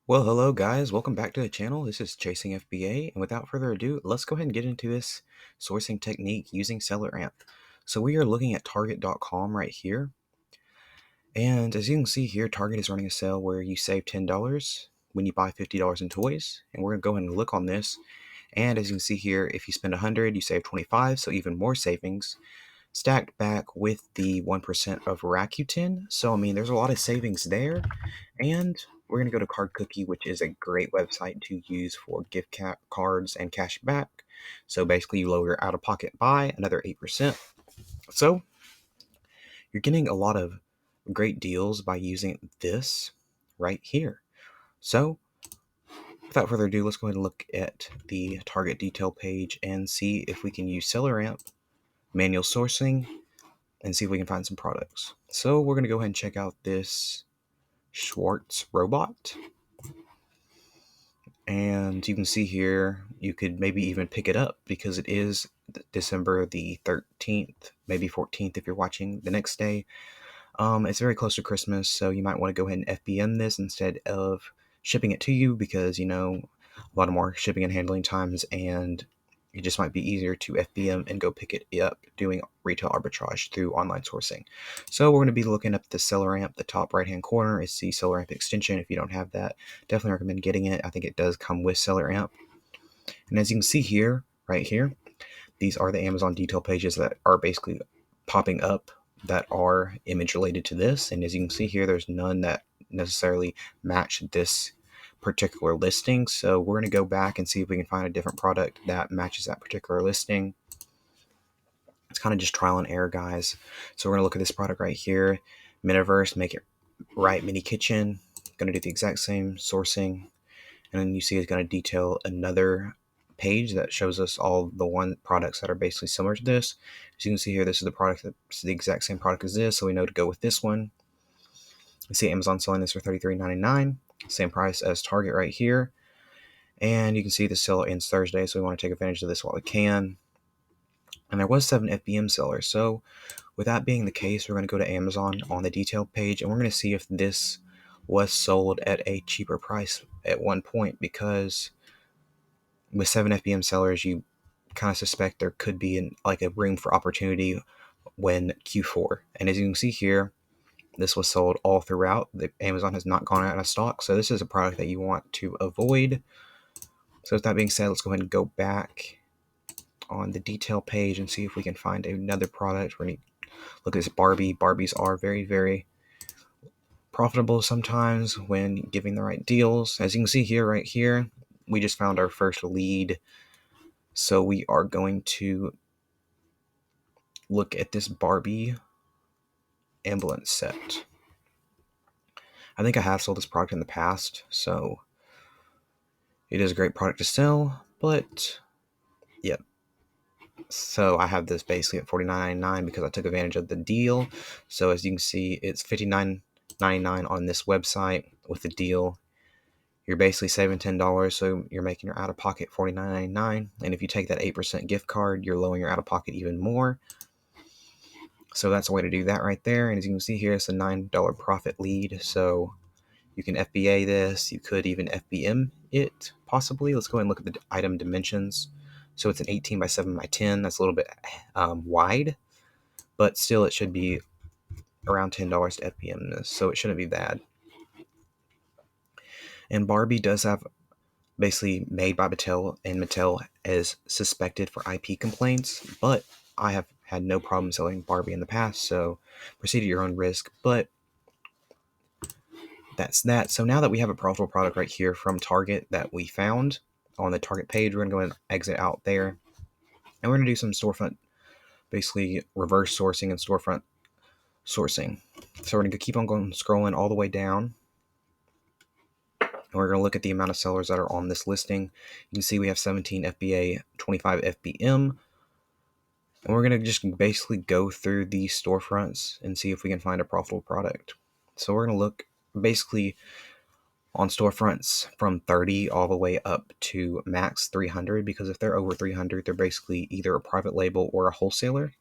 Well, hello guys, welcome back to the channel. This is Chasing FBA, and without further ado, let's go ahead and get into this sourcing technique using Seller Amp. So we are looking at Target.com right here, and as you can see here, Target is running a sale where you save $10 when you buy $50 in toys, and we're going to go ahead and look on this. And as you can see here, if you spend $100, you save 25, so even more savings, stacked back with the 1% of Rakuten. So I mean, there's a lot of savings there. And we're going to go to Card Cookie, which is a great website to use for gift cards and cash back. So basically, you lower your out of pocket by another 8%. So you're getting a lot of great deals by using this right here. So without further ado, let's go ahead and look at the Target detail page and see if we can use Seller Amp, manual sourcing, and see if we can find some products. So we're going to go ahead and check out this Schwartz robot. And you can see here, you could maybe even pick it up because it is December the 13th, maybe 14th if you're watching the next day. It's very close to Christmas, so you might want to go ahead and FBM this instead of shipping it to you because, a lot of more shipping and handling times, and it just might be easier to FBM and go pick it up doing retail arbitrage through online sourcing. So we're going to be looking up the Seller Amp. The top right hand corner is the Seller Amp extension. If you don't have that, definitely recommend getting it. I think it does come with Seller Amp. And as you can see here, right here, these are the Amazon detail pages that are basically popping up that are image related to this. And as you can see here, there's none that necessarily match this particular listing. So we're going to go back and see if we can find a different product that matches that particular listing. It's kind of just trial and error, guys. So we're going to look at this product right here, Miniverse, Make It Right Mini Kitchen. Going to do the exact same sourcing. And then you see it's going to detail another page that shows us all the products that are basically similar to this. As you can see here, this is the product that's the exact same product as this, so we know to go with this one. You see Amazon selling this for $33.99, same price as Target right here. And you can see the sale ends Thursday, so we want to take advantage of this while we can. And there was 7 FBM sellers, so with that being the case, we're going to go to Amazon on the detail page, and we're going to see if this was sold at a cheaper price at one point, because with 7 FBM sellers, you kind of suspect there could be a room for opportunity when Q4. And as you can see here, this was sold all throughout. Amazon has not gone out of stock, so this is a product that you want to avoid. So with that being said, let's go ahead and go back on the detail page and see if we can find another product. We're going to look at this Barbie. Barbies are very, very profitable sometimes when giving the right deals. As you can see here, right here, we just found our first lead. So we are going to look at this Barbie ambulance set. I think I have sold this product in the past, so it is a great product to sell, but yep. So I have this basically at $49.99 because I took advantage of the deal. So as you can see, it's $59.99 on this website with the deal. You're basically saving $10, so you're making your out-of-pocket $49.99. And if you take that 8% gift card, you're lowering your out-of-pocket even more. So that's a way to do that right there. And as you can see here, it's a $9 profit lead. So you can FBA this. You could even FBM it, possibly. Let's go ahead and look at the item dimensions. So it's an 18 by 7 by 10. That's a little bit wide, but still it should be around $10 to FBM this. So it shouldn't be bad. And Barbie does have basically made by Mattel, and Mattel is suspected for IP complaints, but I have had no problem selling Barbie in the past, so proceed at your own risk. But that's that. So now that we have a profitable product right here from Target that we found on the Target page, we're going to go ahead and exit out there. And we're going to do some storefront, basically reverse sourcing and storefront sourcing. So we're going to keep on going, scrolling all the way down. And we're going to look at the amount of sellers that are on this listing. You can see we have 17 FBA, 25 FBM. And we're going to just basically go through these storefronts and see if we can find a profitable product. So we're going to look basically on storefronts from 30 all the way up to max 300, because if they're over 300, they're basically either a private label or a wholesaler.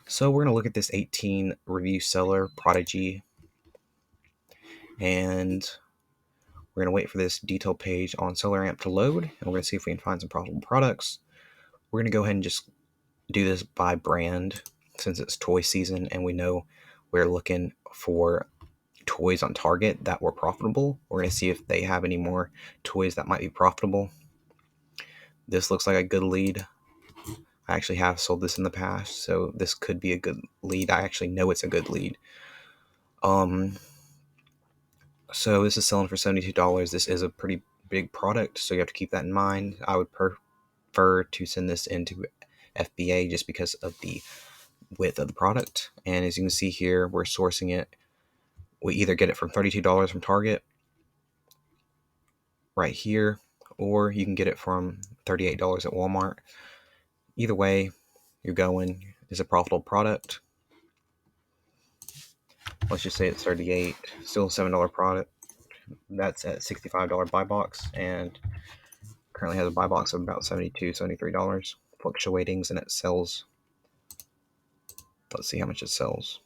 So we're going to look at this 18 review seller, Prodigy, and We're going to wait for this detail page on SolarAmp to load, and we're going to see if we can find some profitable products. We're going to go ahead and just do this by brand since it's toy season and we know we're looking for toys on Target that were profitable. We're going to see if they have any more toys that might be profitable. This looks like a good lead. I actually have sold this in the past, so this could be a good lead. I actually know it's a good lead. So this is selling for $72. This is a pretty big product, so you have to keep that in mind. I would prefer to send this into FBA just because of the width of the product. And as you can see here, we're sourcing it. We either get it from $32 from Target right here, or you can get it from $38 at Walmart. Either way, you're going is a profitable product. Let's just say it's $38, still a $7 product. That's at $65 buy box, and currently has a buy box of about $72, $73, fluctuating, and it sells. Let's see how much it sells.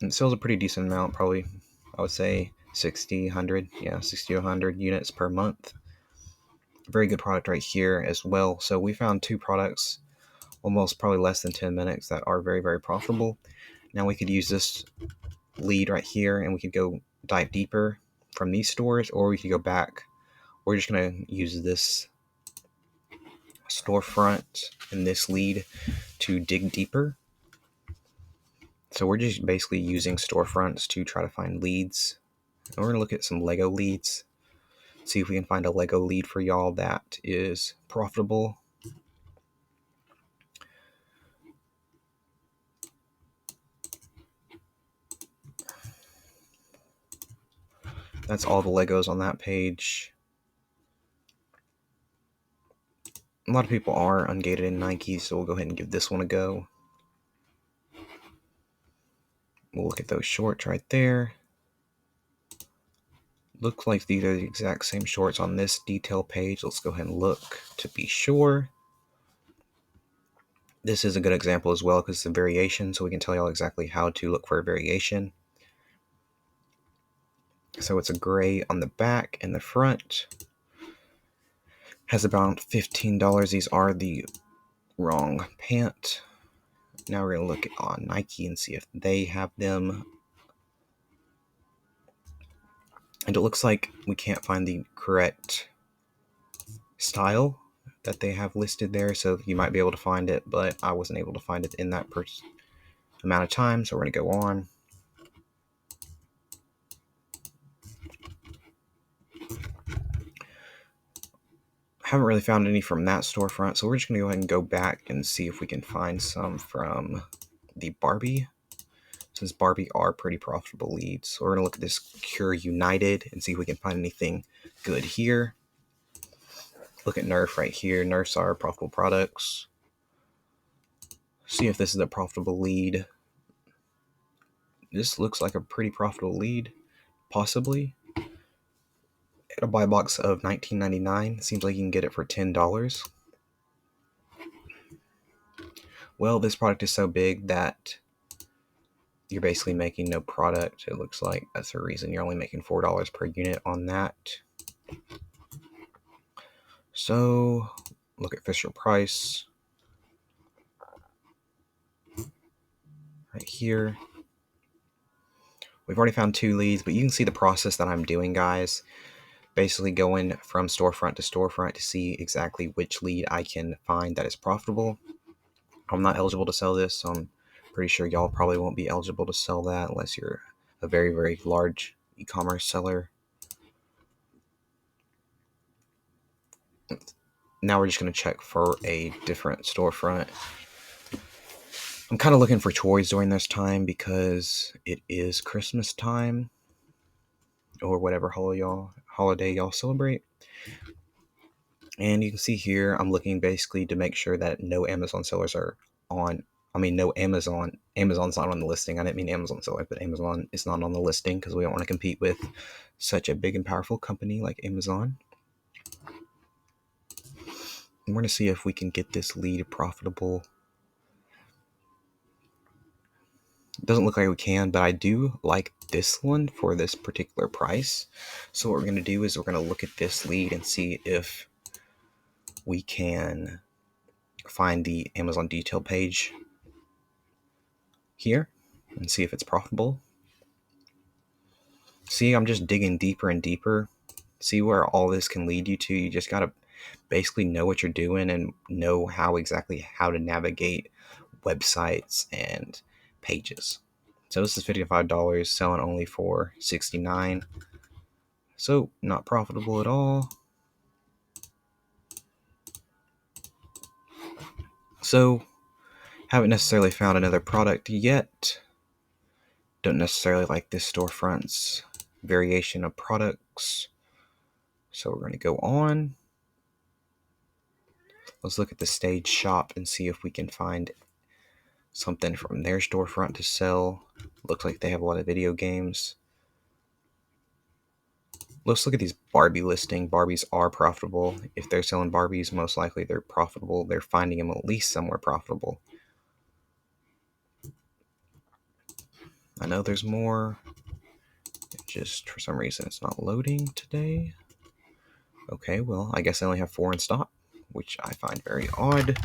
It sells a pretty decent amount, probably, I would say 60, 100, yeah, 60 to 100 units per month. Very good product right here as well. So we found two products, almost probably less than 10 minutes, that are very, very profitable. Now we could use this lead right here and we could go dive deeper from these stores, or we could go back. We're just going to use this storefront and this lead to dig deeper. So we're just basically using storefronts to try to find leads. And we're going to look at some Lego leads, see if we can find a Lego lead for y'all that is profitable. That's all the Legos on that page. A lot of people are ungated in Nike, so we'll go ahead and give this one a go. We'll look at those shorts right there. Looks like these are the exact same shorts on this detail page. Let's go ahead and look to be sure. This is a good example as well because it's a variation, so we can tell y'all exactly how to look for a variation. So it's a gray on the back and the front. Has about $15. These are the wrong pant. Now we're going to look on Nike and see if they have them. And it looks like we can't find the correct style that they have listed there, so you might be able to find it, but I wasn't able to find it in that amount of time, so we're going to go on. Haven't really found any from that storefront, so we're just going to go ahead and go back and see if we can find some from the Barbie, since Barbie are pretty profitable leads. So we're going to look at this Cure United and see if we can find anything good here. Look at Nerf right here. Nerfs are profitable products. See if this is a profitable lead. This looks like a pretty profitable lead, possibly. At a buy box of $19.99, seems like you can get it for $10. Well, this product is so big that you're basically making no product. It looks like that's the reason you're only making $4 per unit on that. So, look at Fisher Price right here. We've already found two leads, but you can see the process that I'm doing, guys. Basically going from storefront to storefront to see exactly which lead I can find that is profitable. I'm not eligible to sell this, so I'm pretty sure y'all probably won't be eligible to sell that unless you're a very, very large e-commerce seller. Now we're just going to check for a different storefront. I'm kind of looking for toys during this time because it is Christmas time or whatever holiday y'all celebrate. And you can see here, I'm looking basically to make sure that no Amazon sellers are on. No Amazon's not on the listing. I didn't mean Amazon sellers, but Amazon is not on the listing because we don't want to compete with such a big and powerful company like Amazon. And we're going to see if we can get this lead profitable. It doesn't look like we can, but I do like this one for this particular price. So what we're going to do is we're going to look at this lead and see if we can find the Amazon detail page here and see if it's profitable. See, I'm just digging deeper and deeper. See where all this can lead you to. You just got to basically know what you're doing and know how to navigate websites and pages. So this is $55, selling only for $69. So not profitable at all. So haven't necessarily found another product yet. Don't necessarily like this storefront's variation of products. So we're going to go on. Let's look at the Stage Shop and see if we can find something from their storefront to sell. Looks like they have a lot of video games. Let's look at these Barbie listing. Barbies are profitable. If they're selling Barbies, most likely they're profitable. They're finding them at least somewhere profitable. I know there's more. Just for some reason it's not loading today. Okay, well, I guess I only have 4 in stock, which I find very odd.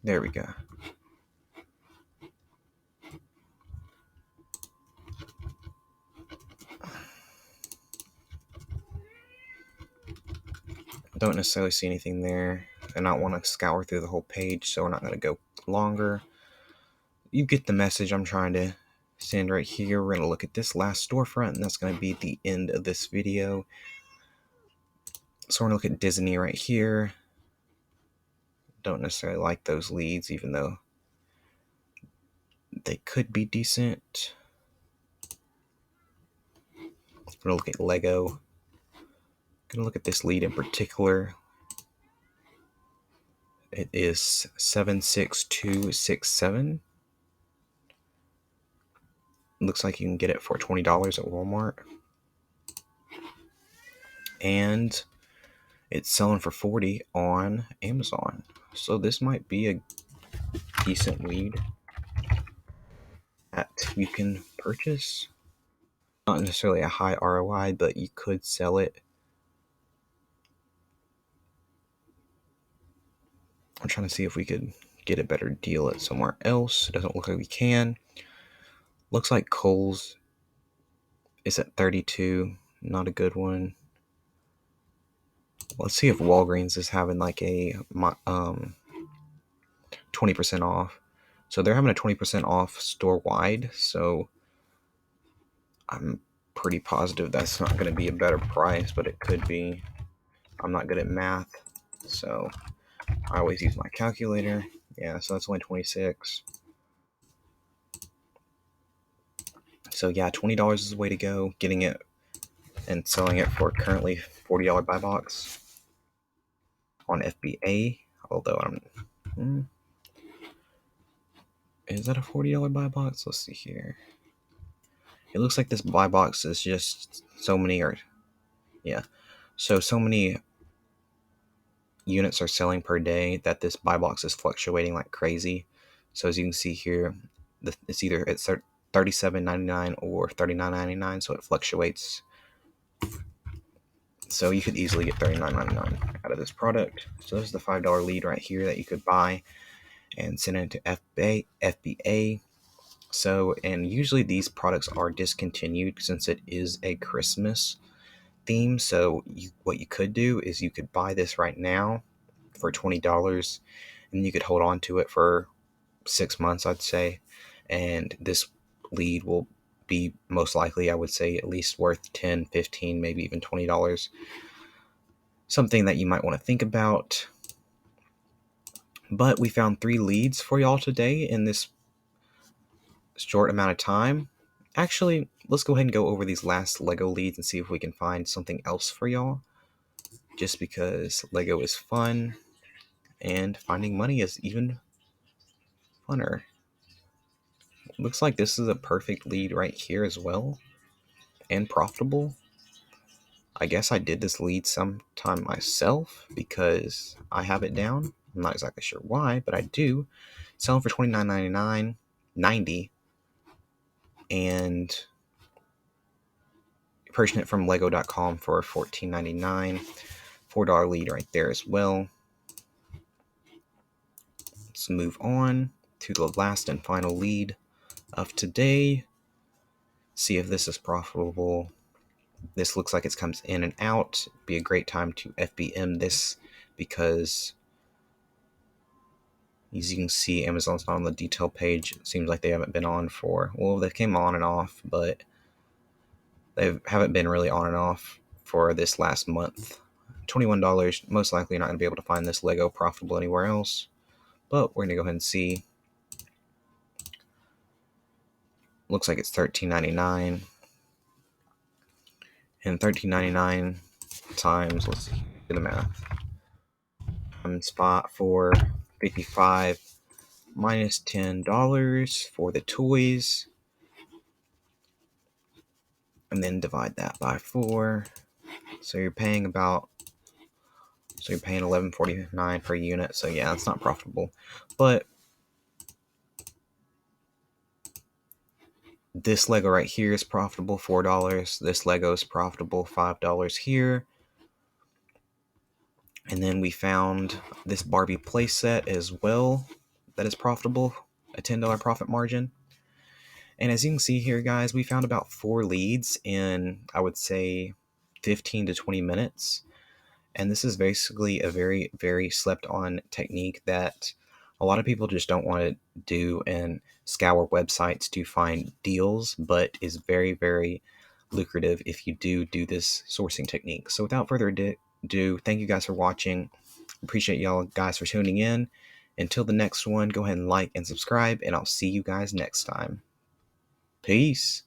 There we go. Don't necessarily see anything there. I not want to scour through the whole page, so we're not going to go longer. You get the message I'm trying to send right here. We're going to look at this last storefront, and that's going to be the end of this video. So we're going to look at Disney right here. Don't necessarily like those leads, even though they could be decent. We're going to look at Lego. Going to look at this lead in particular. It is 76267. Looks like you can get it for $20 at Walmart. And it's selling for $40 on Amazon. So this might be a decent lead that you can purchase. Not necessarily a high ROI, but you could sell it. I'm trying to see if we could get a better deal at somewhere else. It doesn't look like we can. Looks like Kohl's is at 32. Not a good one. Let's see if Walgreens is having like a 20% off. So they're having a 20% off store-wide. So I'm pretty positive that's not going to be a better price, but it could be. I'm not good at math, so I always use my calculator. Yeah, so that's only 26. So yeah, $20 is the way to go. Getting it and selling it for currently $40 buy box on FBA. Although I don't. Is that a $40 buy box? Let's see here. It looks like this buy box is just so many, so many units are selling per day that this buy box is fluctuating like crazy. So as you can see here, it's either it's $37.99 or $39.99, so it fluctuates. So you could easily get $39.99 out of this product. So this is the $5 lead right here that you could buy and send it to FBA. So, and usually these products are discontinued since it is a Christmas theme. So what you could do is you could buy this right now for $20 and you could hold on to it for 6 months, I'd say. And this lead will be most likely, I would say, at least worth $10, $15, maybe even $20. Something that you might want to think about. But we found 3 leads for y'all today in this short amount of time. Actually, let's go ahead and go over these last Lego leads and see if we can find something else for y'all. Just because Lego is fun and finding money is even funner. Looks like this is a perfect lead right here as well. And profitable. I guess I did this lead sometime myself because I have it down. I'm not exactly sure why, but I do. Sell them for $29.99, $90, and purchasing it from Lego.com for $14.99. $4 lead right there as well. Let's move on to the last and final lead of today. See if this is profitable. This looks like it comes in and out. It'd be a great time to FBM this because, as you can see, Amazon's not on the detail page. It seems like they haven't been on for, well, they came on and off, but they haven't been really on and off for this last month. $21, most likely not going to be able to find this Lego profitable anywhere else, but we're going to go ahead and see. Looks like it's $13.99, and $13.99 times, let's do the math, spot for 55 minus $10 for the toys, and then divide that by 4. So you're paying $11.49 per unit. So yeah, it's not profitable. But this Lego right here is profitable, $4. This Lego is profitable, $5 here. And then we found this Barbie playset as well that is profitable, a $10 profit margin. And as you can see here, guys, we found about 4 leads in, I would say, 15 to 20 minutes. And this is basically a very, very slept on technique that a lot of people just don't want to do and scour websites to find deals, but is very, very lucrative if you do this sourcing technique. So without further ado, thank you guys for watching. Appreciate y'all guys for tuning in. Until the next one, go ahead and like and subscribe, and I'll see you guys next time. Peace.